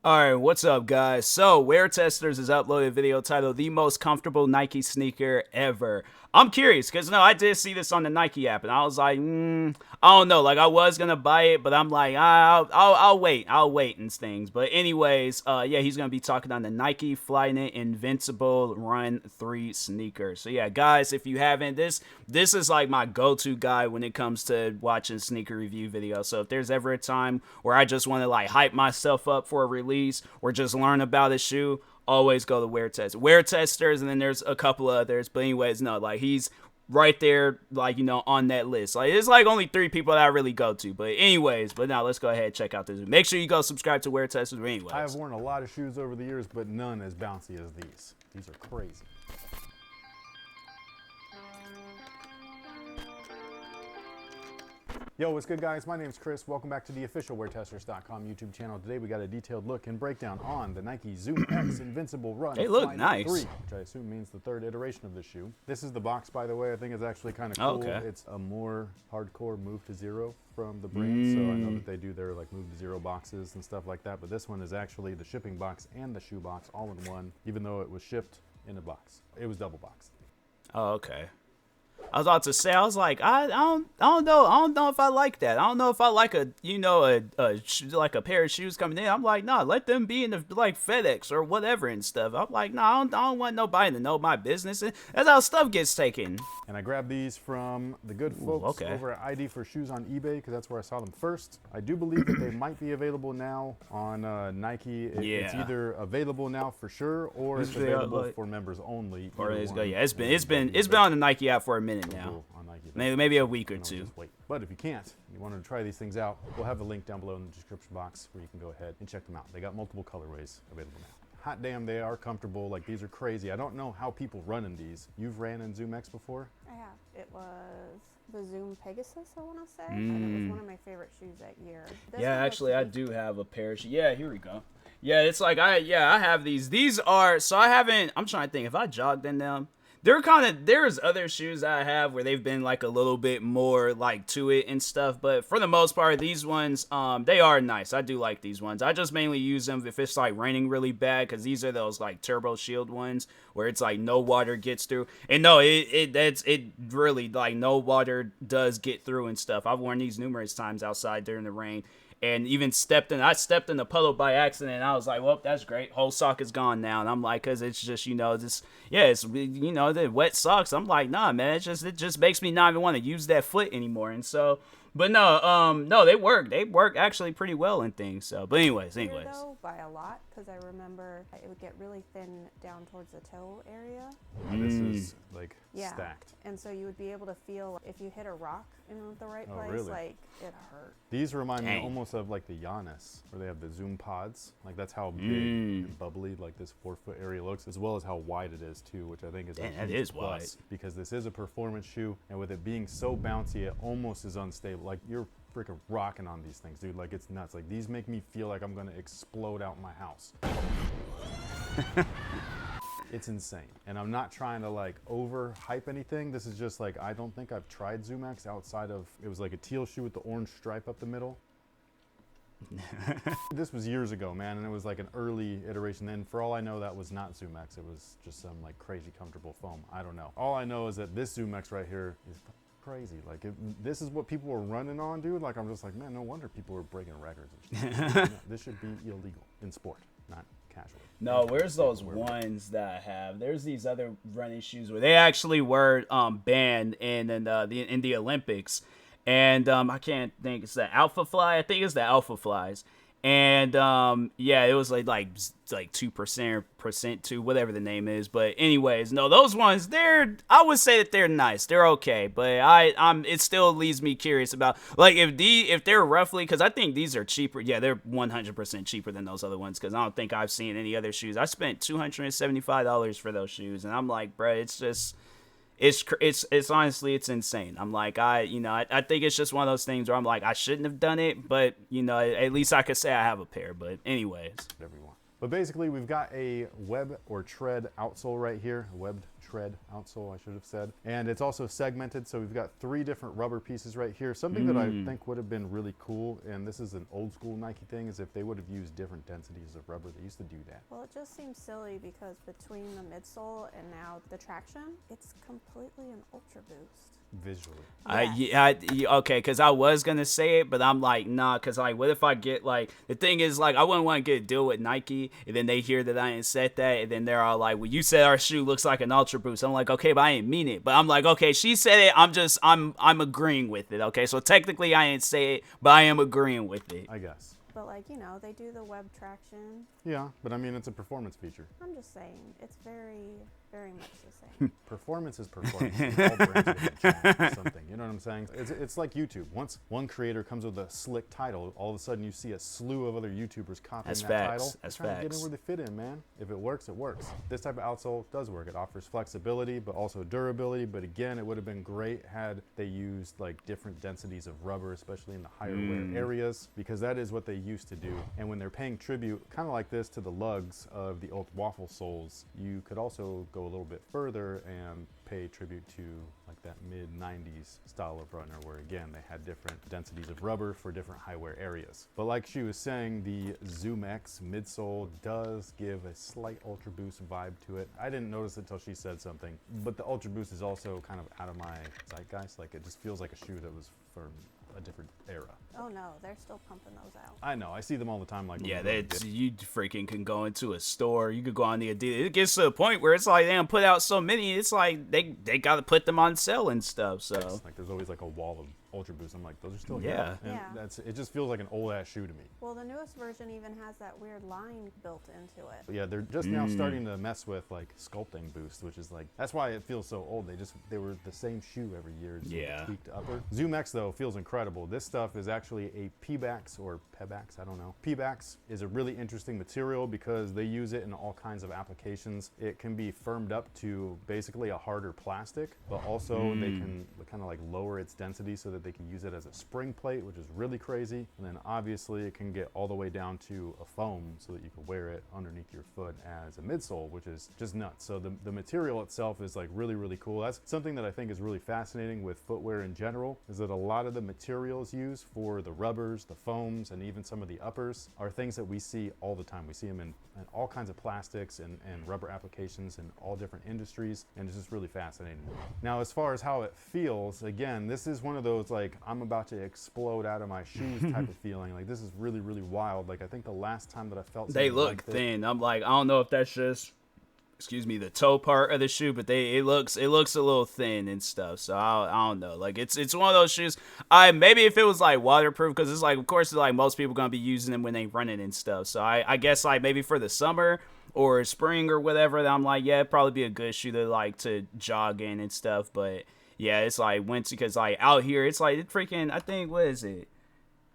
Alright, what's up guys? So, Wear Testers has uploaded a video titled The Most Comfortable Nike Sneaker Ever. I'm curious, because no, I did see this on the Nike app, and I was like, I don't know, like I was going to buy it, but I'm like, I'll wait and things. But anyways, yeah, he's going to be talking on the Nike Flyknit Invincible Run 3 sneaker. So yeah, guys, if you haven't, this is like my go-to guy when it comes to watching sneaker review videos. So if there's ever a time where I just want to like hype myself up for a release or just learn about a shoe, always go to Wear Testers, and then there's a couple others. But anyways, no, like he's right there, like, you know, on that list. Like it's like only 3 people that I really go to. But anyways, but now let's go ahead and check out this. Make sure you go subscribe to Wear Testers. But anyways, I have worn a lot of shoes over the years, but none as bouncy as these. These are crazy. Yo, what's good guys? My name's Chris. Welcome back to the official WearTesters.com YouTube channel. Today we got a detailed look and breakdown on the Nike Zoom X Invincible Run. They look nice. 3, which I assume means the 3rd iteration of this shoe. This is the box, by the way. I think it's actually kind of cool. Okay. It's a more hardcore move to zero from the brand. So I know that they do their like move to zero boxes and stuff like that. But this one is actually the shipping box and the shoe box all in one, even though it was shipped in a box. It was double boxed. oh, okay. I was about to say, I was like, I don't know if I like that. I don't know if I like like a pair of shoes coming in. I'm like, nah, let them be in the like FedEx or whatever and stuff. I'm like, nah, I don't want nobody to know my business. And that's how stuff gets taken. And I grabbed these from the good folks over at ID for Shoes on eBay because that's where I saw them first. I do believe that they might be available now on Nike. It's either available now for sure, or it's available for members only. Or it's been on the Nike app for a minute now. Maybe a week or two. But if you can't, you wanted to try these things out, we'll have a link down below in the description box where you can go ahead and check them out. They got multiple colorways available now. Hot damn, they are comfortable. Like, these are crazy. I don't know how people run in these. You've ran in Zoom X before? I have. It was the Zoom Pegasus, I want to say. And it was one of my favorite shoes that year. Yeah, actually, I do have a pair of shoes. Yeah, here we go. Yeah, it's like, I have these. These are, so I haven't, I'm trying to think, if I jogged in them, there's other shoes I have where they've been like a little bit more like to it and stuff, but for the most part, these ones, they are nice. I do like these ones. I just mainly use them if it's like raining really bad, because these are those like turbo shield ones where it's like no water gets through. And no, it really, like, no water does get through and stuff. I've worn these numerous times outside during the rain. And even I stepped in the puddle by accident, and I was like, well, that's great. Whole sock is gone now. And I'm like, because it's just, it's, the wet socks. I'm like, nah, man, it just makes me not even want to use that foot anymore. And so, but no, they work actually pretty well and things. So, but anyways. Though, by a lot, because I remember it would get really thin down towards the toe area. This is like stacked. And so you would be able to feel if you hit a rock in the right place, really? like it hurt. These remind me almost of like the Giannis, where they have the Zoom pods. Like, that's how big and bubbly like this 4-foot area looks, as well as how wide it is too, which I think is a huge plus, because this is a performance shoe, and with it being so bouncy, it almost is unstable. Like, you're freaking rocking on these things, dude. Like, it's nuts. Like, these make me feel like I'm gonna explode out my house. It's insane. And I'm not trying to like over hype anything. This is just like, I don't think I've tried Zoom X outside of, it was like a teal shoe with the orange stripe up the middle. This was years ago, man, and it was like an early iteration. Then for all I know, that was not Zoom X. It was just some like crazy comfortable foam. I don't know. All I know is that this Zoom X right here is crazy. Like, this is what people were running on, dude. Like, I'm just like, man, no wonder people were breaking records and shit. This should be illegal in sport, not casual. No, where's those ones that I have? There's these other running shoes where they actually were banned in the Olympics, and I can't think, it's the Alpha Fly. I think it's the Alpha Flies, and yeah, it was like 2% to whatever the name is. But anyways, no, those ones, I would say that they're nice, they're okay, but it still leaves me curious about like if they're roughly, because I think these are cheaper. Yeah, they're 100% cheaper than those other ones, because I don't think I've seen any other shoes. I spent $275 for those shoes, and I'm like, bro, it's just, it's honestly, it's insane. I'm like, I think it's just one of those things where I'm like, I shouldn't have done it, but at least I could say I have a pair. But anyways, whatever you want. But basically, we've got a web or tread outsole right here, a webbed tread outsole, I should have said. And it's also segmented, so we've got 3 different rubber pieces right here. Something that I think would have been really cool, and this is an old school Nike thing, is if they would have used different densities of rubber. They used to do that. Well, it just seems silly because between the midsole and now the traction, it's completely an Ultra Boost. Visually. Okay, because I was gonna say it, but I'm like, nah, because like, what if I get like, the thing is like, I wouldn't want to get a deal with Nike, and then they hear that I ain't said that, and then they're all like, well, you said our shoe looks like an Ultra Boost. I'm like, okay, but I ain't mean it. But I'm like, okay, she said it. I'm agreeing with it. Okay, so technically I ain't say it, but I am agreeing with it. I guess. But like, you know, they do the web traction. Yeah, but I mean, it's a performance feature. I'm just saying, it's very, very much the same. Performance is performance. All brands or something. You know what I'm saying? It's like YouTube. Once one creator comes with a slick title, all of a sudden you see a slew of other YouTubers copying title. That's trying facts. to get in where they fit in, man. If it works, it works. This type of outsole does work. It offers flexibility, but also durability. But again, it would have been great had they used like different densities of rubber, especially in the higher wear areas, because that is what they used to do. And when they're paying tribute, kind of like this, to the lugs of the old waffle soles, you could also go a little bit further and pay tribute to like that mid 90s style of runner, where again they had different densities of rubber for different high wear areas. But like she was saying, the Zoom X midsole does give a slight Ultra Boost vibe to it. I didn't notice it until she said something, but the Ultra Boost is also kind of out of my zeitgeist. Like, it just feels like a shoe that was for a different era. Oh no, they're still pumping those out. I know, I see them all the time. Like, yeah, you freaking can go into a store. You could go on the Adidas. It gets to a point where it's like they don't put out so many. It's like they got to put them on sale and stuff. So it's like there's always like a wall of Ultra Boost. I'm like, those are still yeah. here. And it just feels like an old ass shoe to me. Well, the newest version even has that weird line built into it. But yeah, they're just now starting to mess with like sculpting boost, which is like, that's why it feels so old. They were the same shoe every year. Yeah. Tweaked upper. Zoom X though feels incredible. This stuff is actually a Pebax or Pebax, I don't know. Pebax is a really interesting material because they use it in all kinds of applications. It can be firmed up to basically a harder plastic, but also they can kind of like lower its density so that they can use it as a spring plate, which is really crazy. And then obviously it can get all the way down to a foam so that you can wear it underneath your foot as a midsole, which is just nuts. So the material itself is like really, really cool. That's something that I think is really fascinating with footwear in general, is that a lot of the materials used for the rubbers, the foams, and even some of the uppers are things that we see all the time. We see them in all kinds of plastics and rubber applications in all different industries, and it's just really fascinating. Now, as far as how it feels, again, this is one of those like, I'm about to explode out of my shoes type of feeling. Like, this is really, really wild. Like, I think the last time that I felt they look like thin. I'm like, I don't know if that's just, excuse me, the toe part of the shoe, but it looks a little thin and stuff. So I don't know. Like, it's one of those shoes. Maybe if it was like waterproof, because it's like, of course, like most people gonna be using them when they run it and stuff. So I guess like maybe for the summer or spring or whatever, that I'm like, yeah, it'd probably be a good shoe to like to jog in and stuff. But yeah, it's like winter, because like out here, it's like it freaking, I think, what is it?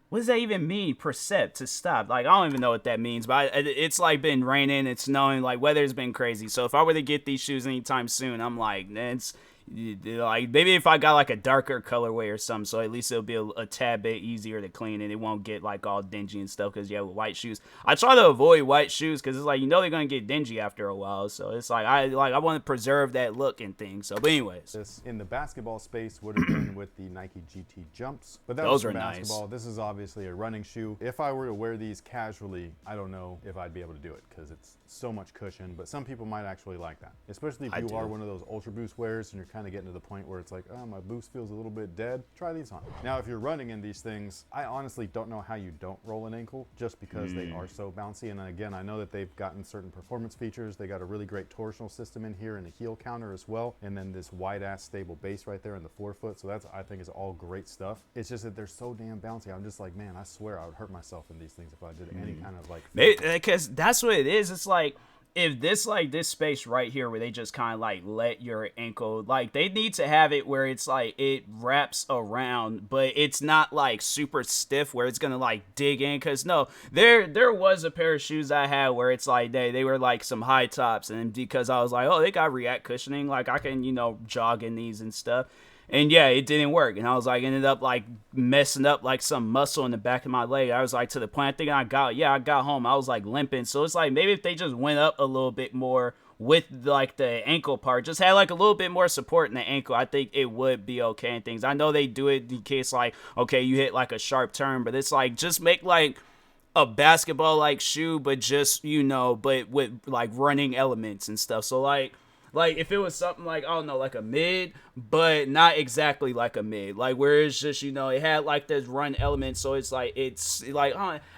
What does that even mean? Percept, to stop. Like, I don't even know what that means, but it's like been raining, it's snowing, like weather's been crazy. So if I were to get these shoes anytime soon, I'm like, it's like, maybe if I got like a darker colorway or something, so at least it'll be a tad bit easier to clean and it won't get like all dingy and stuff. Because yeah, with white shoes, I try to avoid white shoes because it's like, you know, they're gonna get dingy after a while. So it's like I want to preserve that look and things. So, but anyways, this in the basketball space would have been with the Nike GT Jumps, but that those was are for basketball. nice. This is obviously a running shoe. If I were to wear these casually, I don't know if I'd be able to do it because it's so much cushion. But some people might actually like that, especially if you are one of those Ultra Boost wearers and you're kind of getting to the point where it's like, oh, my boost feels a little bit dead. Try these on. Now, if you're running in these things, I honestly don't know how you don't roll an ankle, just because they are so bouncy. And again, I know that they've gotten certain performance features. They got a really great torsional system in here and a heel counter as well. And then this wide ass stable base right there in the forefoot. So that's, I think, is all great stuff. It's just that they're so damn bouncy. I'm just like, man, I swear I would hurt myself in these things if I did any kind of like. Maybe because that's what it is. It's like, if this space right here where they just kind of like let your ankle, like they need to have it where it's like it wraps around, but it's not like super stiff where it's gonna like dig in. Cause no, there was a pair of shoes I had where it's like they were like some high tops, and because I was like, oh, they got React cushioning, like I can, you know, jog in these and stuff. And yeah, it didn't work. And I was like, ended up like messing up like some muscle in the back of my leg. I was like, to the point, I think I got home. I was like limping. So it's like, maybe if they just went up a little bit more with like the ankle part, just had like a little bit more support in the ankle, I think it would be okay and things. I know they do it in case like, okay, you hit like a sharp turn, but it's like, just make like a basketball like shoe, but just, you know, but with like running elements and stuff. So like if it was something like, I don't know, like a mid, but not exactly like a mid, like where it's just, you know, it had like this run element. So it's like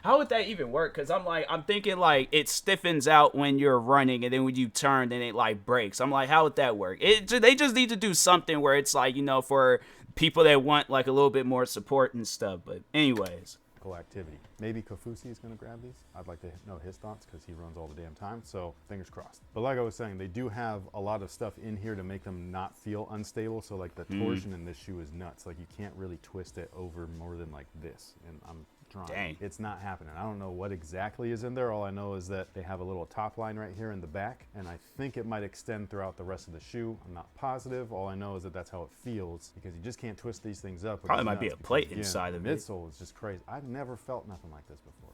how would that even work? Because I'm thinking like it stiffens out when you're running, and then when you turn, then it like breaks. I'm like, how would that work? They just need to do something where it's like, you know, for people that want like a little bit more support and stuff. But anyways, activity. Maybe Kofusi is going to grab these. I'd like to know his thoughts because he runs all the damn time, so fingers crossed. But like I was saying, they do have a lot of stuff in here to make them not feel unstable. So like the torsion in this shoe is nuts. Like you can't really twist it over more than like this. And I'm trying. Dang. It's not happening. I don't know what exactly is in there. All I know is that they have a little top line right here in the back, and I think it might extend throughout the rest of the shoe. I'm not positive. All I know is that that's how it feels, because you just can't twist these things up. Probably might be a plate inside of it. Midsole is just crazy. I've never felt nothing like this before.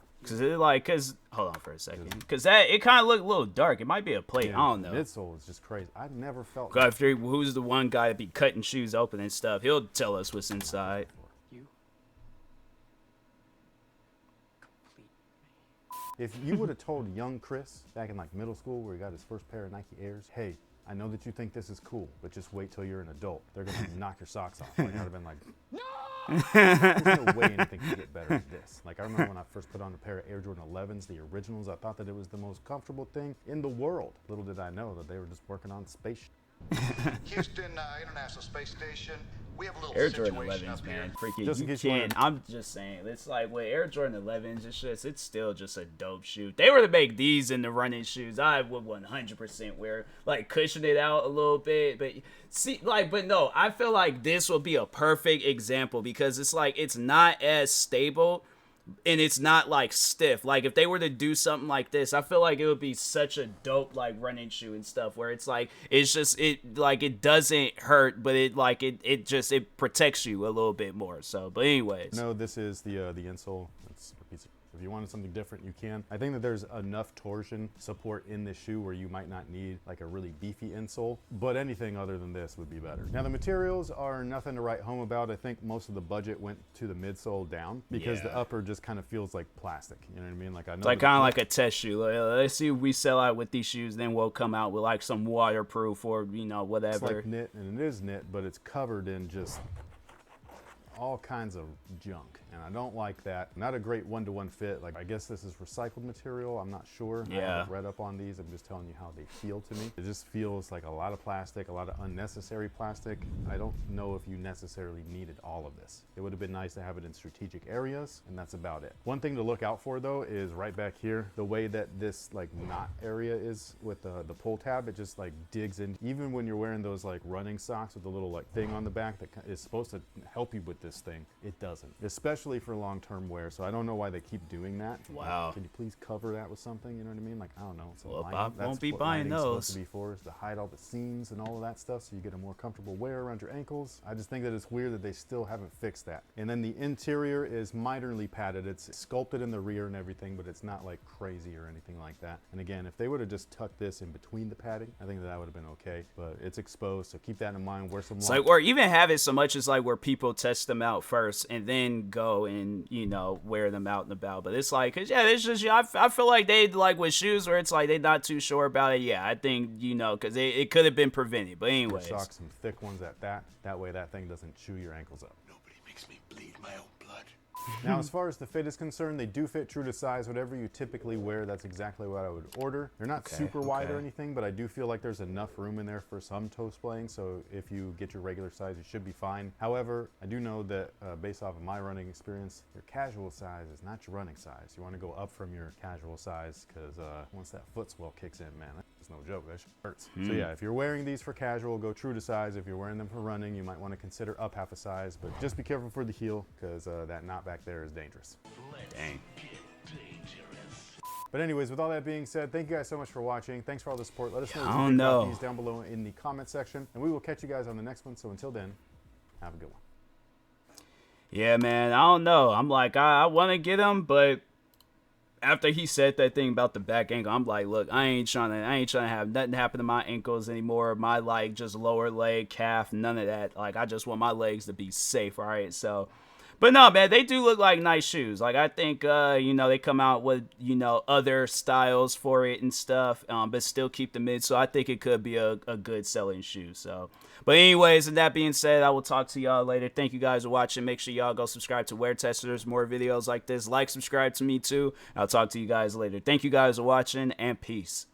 Hold on for a second, because it kind of looked a little dark. It might be a plate. Yeah, I don't know. Midsole is just crazy. I've never felt. After who's the one guy that be cutting shoes open and stuff? He'll tell us what's inside. If you would have told young Chris back in like middle school, where he got his first pair of Nike Airs, hey, I know that you think this is cool, but just wait till you're an adult. They're gonna knock your socks off. Like, I'd have been like, no! There's no way anything can get better than this. Like, I remember when I first put on a pair of Air Jordan 11s, the originals, I thought that it was the most comfortable thing in the world. Little did I know that they were just working on space. Houston International Space Station. We have a little Air Jordan situation 11s, up man. here. Freaking, Just you in case you can't. I'm just saying, it's like with Air Jordan 11s, it's still just a dope shoe. If they were to make these in the running shoes, I would 100% wear, like, cushion it out a little bit. But see, like, but no, I feel like this will be a perfect example, because it's like, it's not as stable, and it's not like stiff. Like if they were to do something like this, I feel like it would be such a dope like running shoe and stuff, where it's like, it's just, it like, it doesn't hurt, but it like it protects you a little bit more. So, but anyways, no, this is the insole. It's a piece of, if you wanted something different, you can. I think that there's enough torsion support in this shoe where you might not need like a really beefy insole, but anything other than this would be better. Now the materials are nothing to write home about. I think most of the budget went to the midsole down, because the upper just kind of feels like plastic. You know what I mean? Like I know, it's like kind of like a test shoe. Let's see if we sell out with these shoes, then we'll come out with like some waterproof or, you know, whatever. It's like knit, and it is knit, but it's covered in just all kinds of junk, and I don't like that. Not a great one-to-one fit. Like, I guess this is recycled material. I'm not sure. I haven't read up on these. I'm just telling you how they feel to me. It just feels like a lot of plastic, a lot of unnecessary plastic. I don't know if you necessarily needed all of this. It would have been nice to have it in strategic areas, and that's about it. One thing to look out for though is right back here, the way that this like knot area is with the pull tab. It just like digs in. Even when you're wearing those like running socks with the little like thing on the back that is supposed to help you with this thing, it doesn't, especially for long-term wear. So I don't know why they keep doing that. Wow. Like, can you please cover that with something? You know what I mean? Like, I don't know. Well, I won't be buying those. Supposed to be for, is to hide all the seams and all of that stuff, so you get a more comfortable wear around your ankles. I just think that it's weird that they still haven't fixed that. And then the interior is minorly padded. It's sculpted in the rear and everything, but it's not like crazy or anything like that. And again, if they would have just tucked this in between the padding, I think that would have been okay. But it's exposed, so keep that in mind. Wear some. It's like, or even have it so much as like where people test them out first and then go and, you know, wear them out and about. But it's like, 'cause yeah, it's just, I feel like they like with shoes where it's like they're not too sure about it. Yeah, I think, you know, because it could have been prevented. But anyways, socks, some thick ones at that. That way that thing doesn't chew your ankles up. Nobody makes me bleed my own blood. Now, as far as the fit is concerned, they do fit true to size. Whatever you typically wear, that's exactly what I would order. They're not super wide or anything, but I do feel like there's enough room in there for some toe splaying. So if you get your regular size, you should be fine. However, I do know that based off of my running experience, your casual size is not your running size. You want to go up from your casual size, because once that foot swell kicks in, man, that's no joke. That shit hurts. So yeah, if you're wearing these for casual, go true to size. If you're wearing them for running, you might want to consider up half a size, but just be careful for the heel, because that knot back there is dangerous. dang. But anyways, with all that being said, thank you guys so much for watching. Thanks for all the support. Let us know I what you don't think about know. these down below in the comment section, and we will catch you guys on the next one. So until then, Have a good one. Yeah, man. I don't know. I'm like, I want to get them, but after he said that thing about the back ankle, I'm like, look, I ain't trying to have nothing happen to my ankles anymore. My like just lower leg, calf, none of that. Like I just want my legs to be safe. All right, so. But no, man, they do look like nice shoes. Like I think, they come out with, other styles for it and stuff, but still keep the mid. So I think it could be a good selling shoe. So, but anyways, and that being said, I will talk to y'all later. Thank you guys for watching. Make sure y'all go subscribe to Wear Testers. More videos like this. Like, subscribe to me too. I'll talk to you guys later. Thank you guys for watching, and peace.